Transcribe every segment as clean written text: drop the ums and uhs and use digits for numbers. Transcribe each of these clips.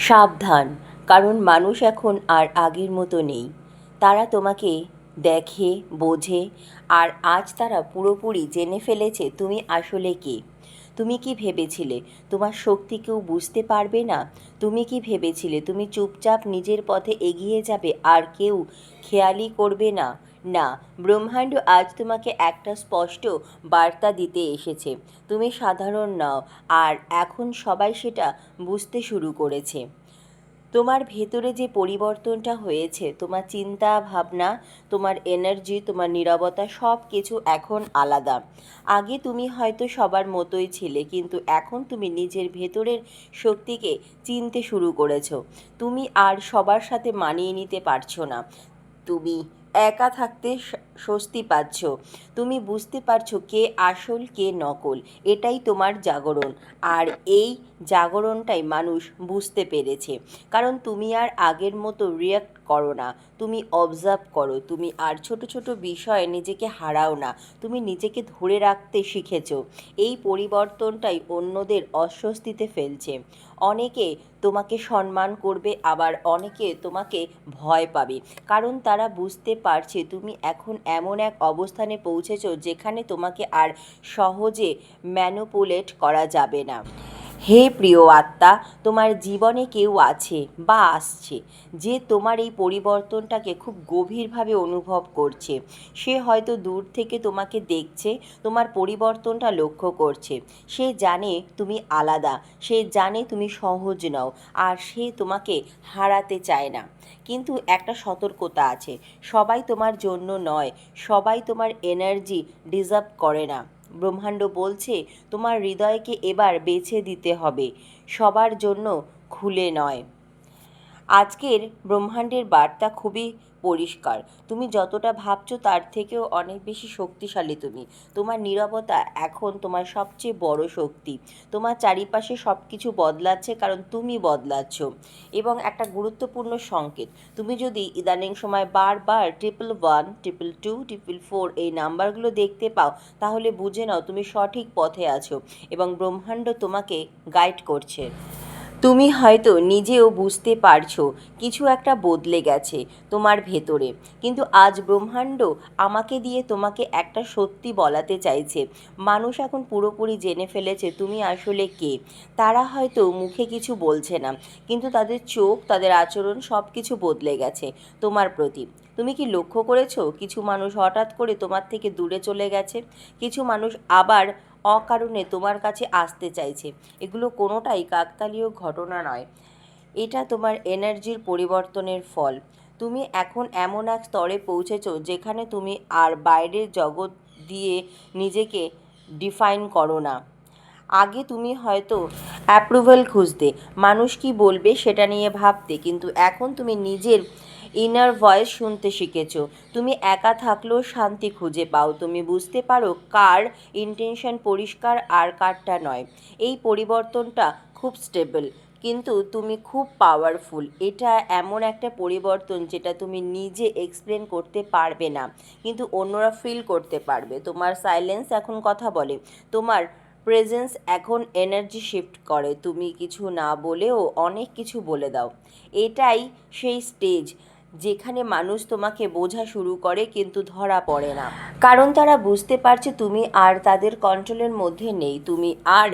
সাবধান, কারণ মানুষ এখন আর আগের মতো নেই। তারা তোমাকে দেখে, বোঝে, আর আজ তারা পুরোপুরি জেনে ফেলেছে তুমি আসলে কে। তুমি কি ভেবেছিলে তোমার শক্তি কেউ বুঝতে পারবে না? তুমি কি ভেবেছিলে তুমি চুপচাপ নিজের পথে এগিয়ে যাবে আর কেউ খেয়ালই করবে না? না, ব্রহ্মাণ্ড আজ তোমাকে একটা স্পষ্ট বার্তা দিতে এসেছে। তুমি সাধারণ নও, আর এখন সবাই সেটা বুঝতে শুরু করেছে। তোমার ভেতরে যে পরিবর্তনটা হয়েছে, তোমার চিন্তা ভাবনা, তোমার এনার্জি, তোমার নীরবতা, সব কিছু এখন আলাদা। আগে তুমি হয়তো সবার মতোই ছিলে, কিন্তু এখন তুমি নিজের ভেতরের শক্তিকে চিনতে শুরু করেছো। তুমি আর সবার সাথে মানিয়ে নিতে পারছো না। তুমি একা থাকতে স্বস্তি পাচ্ছ। তুমি বুঝতে পারছো কে আসল কে নকল। এটাই তোমার জাগরণ। আর এই জাগরণটাই মানুষ বুঝতে পেরেছে। কারণ তুমি আর আগের মতো রিয়্যাক্ট করো না, তুমি অবজার্ভ করো। তুমি আর ছোট ছোট বিষয়ে নিজেকে হারাও না, তুমি নিজেকে ধরে রাখতে শিখেছো। এই পরিবর্তনটাই অন্যদের অস্বস্তিতে ফেলছে। অনেকে তোমাকে সম্মান করবে, আবার অনেকে তোমাকে ভয় পাবে, কারণ তারা বুঝতে পারছে তুমি এখন এমন এক অবস্থানে পৌঁছেছো যেখানে তোমাকে আর সহজে ম্যানুপুলেট করা যাবে না। হে প্রিয় আত্মা, তোমার জীবনে কেউ আছে বা আসছে যে তোমার এই পরিবর্তনটাকে খুব গভীরভাবে অনুভব করছে। সে হয়তো দূর থেকে তোমাকে দেখছে, তোমার পরিবর্তনটা লক্ষ্য করছে। সে জানে তুমি আলাদা, সে জানে তুমি সহজ নও, আর সে তোমাকে হারাতে চায় না। কিন্তু একটা সতর্কতা আছে, সবাই তোমার জন্য নয়, সবাই তোমার এনার্জি ডিজার্ভ করে না। ব্রহ্মাণ্ড বলছে তোমার হৃদয়কে এবার বেছে দিতে হবে, সবার জন্য খুলে নয়। আজকের ব্রহ্মাণ্ডের বার্তা খুবই পরিষ্কার। তুমি যতটা ভাবছো তার থেকেও অনেক বেশি শক্তিশালী তুমি। তোমার নীরবতা এখন তোমার সবচেয়ে বড় শক্তি। তোমার চারিপাশে সব কিছু বদলাচ্ছে কারণ তুমি বদলাচ্ছ। এবং একটা গুরুত্বপূর্ণ সংকেত, তুমি যদি ইদানিং সময় বারবার 111, 222, 444 এই নাম্বারগুলো দেখতে পাও, তাহলে বুঝে নাও তুমি সঠিক পথে আছো এবং ব্রহ্মাণ্ড তোমাকে গাইড করছে। তুমি হয়তো নিজেও বুঝতে পারছো কিছু একটা বদলে গেছে তোমার ভেতরে, কিন্তু আজ ব্রহ্মাণ্ড আমাকে দিয়ে তোমাকে একটা সত্যি বলাতে চাইছে। মানুষ এখন পুরোপুরি জেনে ফেলেছে তুমি আসলে কে। তারা হয়তো মুখে কিছু বলছে না, কিন্তু তাদের চোখ, তাদের আচরণ, সব কিছু বদলে গেছে তোমার প্রতি। তুমি কি লক্ষ্য করেছো কিছু মানুষ হঠাৎ করে তোমার থেকে দূরে চলে গেছে, কিছু মানুষ আবার অকারণে তোমার কাছে আসতে চাইছে। এগুলো কোনোটাই কাকতালীয় ঘটনা নয়, এটা তোমার এনার্জির পরিবর্তনের ফল। তুমি এখন এমন এক স্তরে পৌঁছেছো যেখানে তুমি আর বাইরের জগৎ দিয়ে নিজেকে ডিফাইন করো না। আগে তুমি হয়তো অ্যাপ্রুভাল খুঁজতে, মানুষ কি বলবে সেটা নিয়ে ভাবতে, কিন্তু এখন তুমি নিজের ইনার ভয়েস শুনতে শিখেছো। তুমি একা থাকলেও শান্তি খুঁজে পাও, তুমি বুঝতে পারো কার ইন্টেনশন পরিষ্কার আর কারটা নয়। এই পরিবর্তনটা খুব স্টেবল, কিন্তু তুমি খুব পাওয়ারফুল। এটা এমন একটা পরিবর্তন যেটা তুমি নিজে এক্সপ্লেন করতে পারবে না, কিন্তু অন্যরা ফিল করতে পারবে। তোমার সাইলেন্স এখন কথা বলে, তোমার প্রেজেন্স এখন এনার্জি শিফট করে, তুমি কিছু না বলেও অনেক কিছু বলে দাও। এটাই সেই স্টেজ যেখানে মানুষ তোমাকে বোঝা শুরু করে কিন্তু ধরা পড়ে না, কারণ তারা বুঝতে পারছে তুমি আর তাদের কন্ট্রোলের মধ্যে নেই। তুমি আর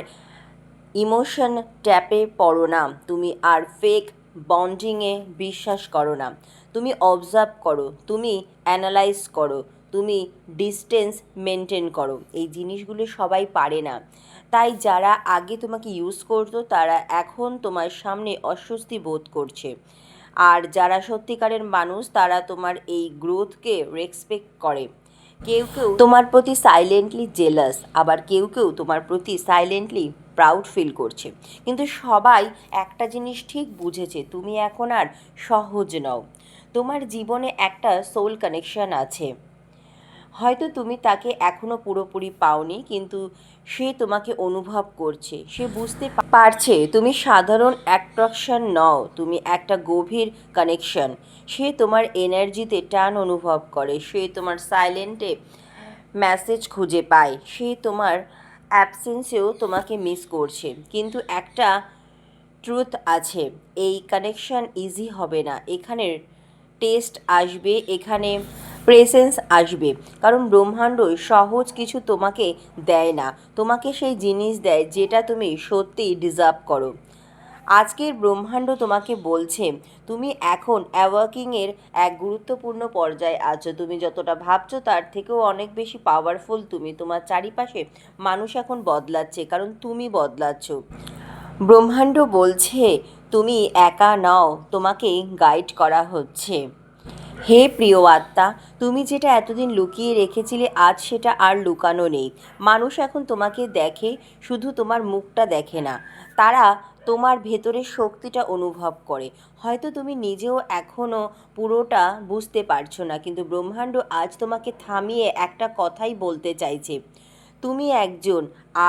ইমোশন ট্যাপে পড়ো না, তুমি আর ফেক বন্ডিংয়ে বিশ্বাস করো না। তুমি অবজার্ভ করো, তুমি অ্যানালাইজ করো, তুমি ডিস্টেন্স মেনটেন করো। এই জিনিসগুলো সবাই পারে না, তাই যারা আগে তোমাকে ইউজ করতো তারা এখন তোমার সামনে অস্বস্তি বোধ করছে। আর যারা সত্যিকারের মানুষ তারা তোমার এই গ্রোথকে রেসপেক্ট করে। কেউ কেউ তোমার প্রতি সাইলেন্টলি জেলাস, আবার কেউ কেউ তোমার প্রতি সাইলেন্টলি প্রাউড ফিল করছে। কিন্তু সবাই একটা জিনিস ঠিক বুঝেছে, তুমি এখন আর সহজ নও। তোমার জীবনে একটা সোল কানেকশন আছে, হয়তো তুমি তাকে এখনও পুরোপুরি পাওনি, কিন্তু সে তোমাকে অনুভব করছে। সে বুঝতে পারছে তুমি সাধারণ অ্যাট্রাকশন নও, তুমি একটা গভীর কানেকশন। সে তোমার এনার্জিতে টান অনুভব করে, সে তোমার সাইলেন্টে মেসেজ খুঁজে পায়, সে তোমার অ্যাবসেন্সেও তোমাকে মিস করছে। কিন্তু একটা ট্রুথ আছে। এই কানেকশন ইজি হবে না, এখানে টেস্ট আসবে, এখানে প্রেসেন্স আসবে। কারণ ব্রহ্মাণ্ড সহজ কিছু তোমাকে দেয় না, তোমাকে সেই জিনিস দেয় যেটা তুমি সত্যিই ডিজার্ভ করো। আজকের ব্রহ্মাণ্ড তোমাকে বলছে তুমি এখন অ্যাওয়াকিংয়ের এক গুরুত্বপূর্ণ পর্যায়ে আছো। তুমি যতটা ভাবছো তার থেকেও অনেক বেশি পাওয়ারফুল তুমি। তোমার চারিপাশে মানুষ এখন বদলাচ্ছে, কারণ তুমি বদলাচ্ছ। ব্রহ্মাণ্ড বলছে তুমি একা নও, তোমাকে গাইড করা হচ্ছে। হে প্রিয় আত্মা, তুমি যেটা এতদিন লুকিয়ে রেখেছিলে আজ সেটা আর লুকানো নেই। মানুষ এখন তোমাকে দেখে, শুধু তোমার মুখটা দেখে না, তারা তোমার ভেতরের শক্তিটা অনুভব করে। হয়তো তুমি নিজেও এখনও পুরোটা বুঝতে পারছো না, কিন্তু ব্রহ্মাণ্ড আজ তোমাকে থামিয়ে একটা কথাই বলতে চাইছে, তুমি একজন,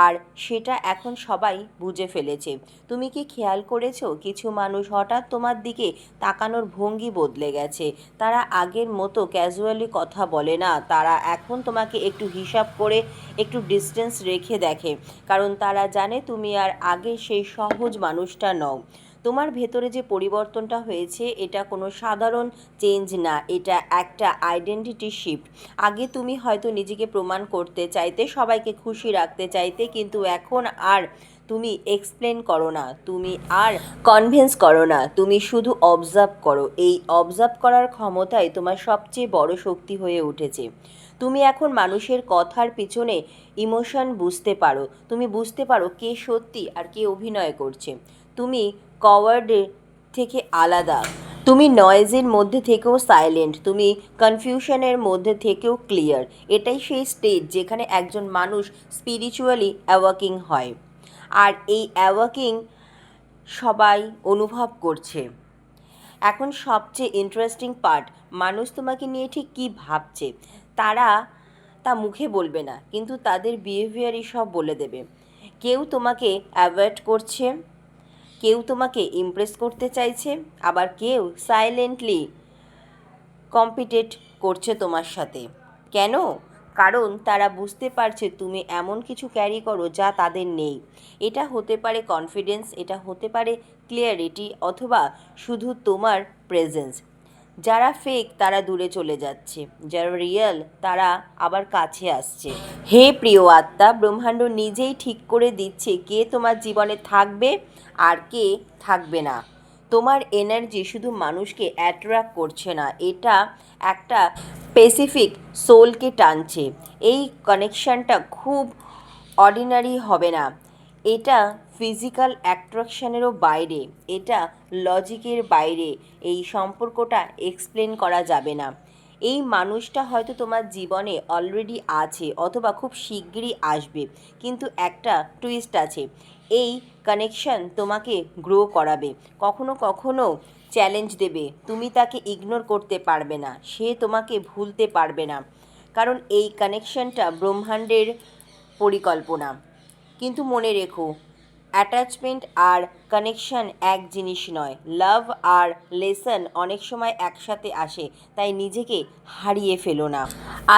আর সেটা এখন সবাই বুঝে ফেলেছে। তুমি কি খেয়াল করেছো কিছু মানুষ হঠাৎ তোমার দিকে তাকানোর ভঙ্গি বদলে গেছে। তারা আগের মতো ক্যাজুয়ালি কথা বলে না, তারা এখন তোমাকে একটু হিসাব করে, একটু ডিস্টেন্স রেখে দেখে। কারণ তারা জানে তুমি আর আগের সেই সহজ মানুষটা নও। তোমার ভেতরে যে পরিবর্তনটা হয়েছে এটা কোনো সাধারণ চেঞ্জ না, এটা একটা আইডেন্টিটি শিফট। আগে তুমি হয়তো নিজেকে প্রমাণ করতে চাইতে, সবাইকে খুশি রাখতে চাইতে, কিন্তু এখন আর তুমি এক্সপ্লেন করো না, তুমি আর কনভিন্স করো না, তুমি শুধু অবজার্ভ করো। এই অবজার্ভ করার ক্ষমতাই তোমার সবচেয়ে বড় শক্তি হয়ে উঠেছে। তুমি এখন মানুষের কথার পিছনে ইমোশন বুঝতে পারো, তুমি বুঝতে পারো কে সত্যি আর কে অভিনয় করছে। তুমি কওয়ার্ডের থেকে আলাদা, তুমি নয়েজের মধ্যে থেকেও সাইলেন্ট, তুমি কনফিউশনের মধ্যে থেকেও ক্লিয়ার। এটাই সেই স্টেজ যেখানে একজন মানুষ স্পিরিচুয়ালি অ্যাওয়াকিং হয়। আর এই অ্যাওয়াকিং সবাই অনুভব করছে। এখন সবচেয়ে ইন্টারেস্টিং পার্ট, মানুষ তোমাকে নিয়ে ঠিক কী ভাবছে তারা তা মুখে বলবে না, কিন্তু তাদের বিহেভিয়ারই সব বলে দেবে। কেউ তোমাকে অ্যাভয়েড করছে, কেউ তোমাকে ইমপ্রেস করতে চাইছে, আবার কেউ সাইলেন্টলি কম্পিটেট করছে তোমার সাথে। কেন? কারণ তারা বুঝতে পারছে তুমি এমন কিছু ক্যারি করো যা তাদের নেই। এটা হতে পারে কনফিডেন্স, এটা হতে পারে ক্লিয়ারিটি, অথবা শুধু তোমার প্রেজেন্স। যারা ফেক তারা দূরে চলে যাচ্ছে, যারা রিয়েল তারা আবার কাছে আসছে। হে প্রিয় আত্মা, ব্রহ্মাণ্ড নিজেই ঠিক করে দিচ্ছে কে তোমার জীবনে থাকবে আর কে থাকবে না। তোমার এনার্জি শুধু মানুষকে অ্যাট্রাক্ট করছে না, এটা একটা স্পেসিফিক সোলকে টানছে। এই কানেকশানটা খুব অর্ডিনারি হবে না, এটা ফিজিক্যাল অ্যাট্রাকশানেরও বাইরে, এটা লজিকের বাইরে। এই সম্পর্কটা এক্সপ্লেন করা যাবে না। এই মানুষটা হয়তো তোমার জীবনে অলরেডি আছে, অথবা খুব শিগগিরই আসবে, কিন্তু একটা টুইস্ট আছে, এই কানেকশন তোমাকে গ্রো করাবে, কখনো কখনো চ্যালেঞ্জ দেবে। তুমি তাকে ইগনোর করতে পারবে না, সে তোমাকে ভুলতে পারবে না, কারণ এই কানেকশনটা ব্রহ্মাণ্ডের পরিকল্পনা। কিন্তু মনে রেখো, অ্যাটাচমেন্ট আর কানেকশন এক জিনিস নয়। লাভ আর লেসন অনেক সময় একসাথে আসে, তাই নিজেকে হারিয়ে ফেলো না।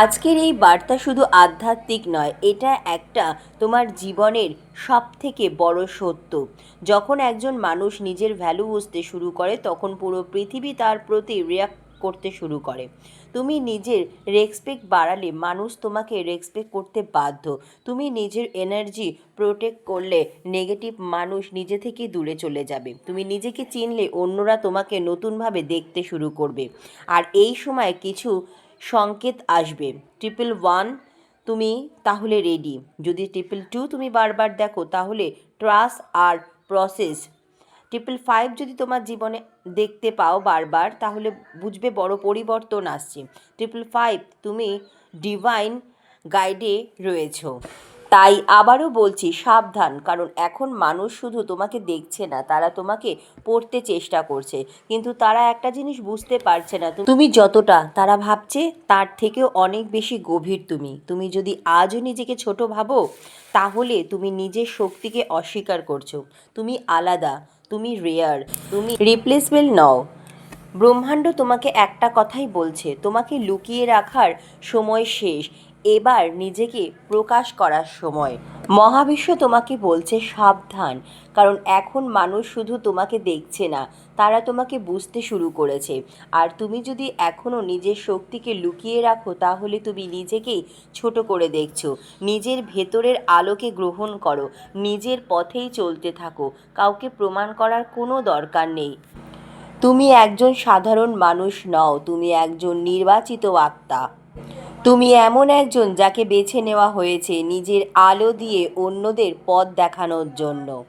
আজকের এই বার্তা শুধু আধ্যাত্মিক নয়, এটা একটা তোমার জীবনের সবথেকে বড় সত্য। যখন একজন মানুষ নিজের ভ্যালু বুঝতে শুরু করে তখন পুরো পৃথিবী তার প্রতি রিয়াক্ট করতে শুরু করে। তুমি নিজের রেসপেক্ট বাড়ালে মানুষ তোমাকে রেসপেক্ট করতে বাধ্য। তুমি নিজের এনার্জি প্রোটেক্ট করলে নেগেটিভ মানুষ নিজে থেকেই দূরে চলে যাবে। তুমি নিজেকে চিনলে অন্যরা তোমাকে নতুনভাবে দেখতে শুরু করবে। আর এই সময় কিছু সংকেত আসবে। 111 তুমি তাহলে রেডি। যদি 222 তুমি বারবার দেখো তাহলে ট্রাস্ট আর প্রসেস। 555 যদি তোমার জীবনে দেখতে পাও বারবার তাহলে বুঝবে বড় পরিবর্তন আসছে। 555 তুমি ডিভাইন গাইডে রয়েছো। তাই আবারও বলছি, সাবধান, কারণ এখন মানুষ শুধু তোমাকে দেখছে না, তারা তোমাকে পড়তে চেষ্টা করছে, কিন্তু তারা একটা জিনিস বুঝতে পারছে না, তুমি যতটা তারা ভাবছে তার থেকেও অনেক বেশি গভীর। তুমি যদি আজও নিজেকে ছোট ভাবো তাহলে তুমি নিজের শক্তিকে অস্বীকার করছো। তুমি আলাদা, তুমি রেয়ার, তুমি রিপ্লেসেবল নও। ব্রহ্মাণ্ড তোমাকে একটা কথাই বলছে, তোমাকে লুকিয়ে রাখার সময় শেষ। এবার নিজেকে প্রকাশ করার সময়। মহাবিশ্ব তোমাকে বলছে সাবধান, কারণ এখন মানুষ শুধু তোমাকে দেখছে না, তারা তোমাকে বুঝতে শুরু করেছে। আর তুমি যদি এখনও নিজের শক্তিকে লুকিয়ে রাখো তাহলে তুমি নিজেকেই ছোট করে দেখছো। নিজের ভেতরের আলোকে গ্রহণ করো, নিজের পথেই চলতে থাকো, কাউকে প্রমাণ করার কোনো দরকার নেই। তুমি একজন সাধারণ মানুষ নও, তুমি একজন নির্বাচিত আত্মা। তুমি এমন একজন যাকে বেছে নেওয়া হয়েছে নিজের আলো দিয়ে অন্যদের পথ দেখানোর জন্য।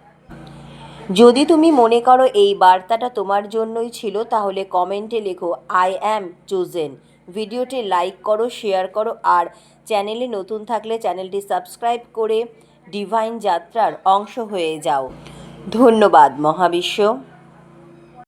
যদি তুমি মনে করো এই বার্তাটা তোমার জন্যই ছিল তাহলে কমেন্টে লেখো আই অ্যাম চোজেন। ভিডিওটি লাইক করো, শেয়ার করো, আর চ্যানেলে নতুন থাকলে চ্যানেলটি সাবস্ক্রাইব করে ডিভাইন যাত্রার অংশ হয়ে যাও। ধন্যবাদ মহাবিশ্ব।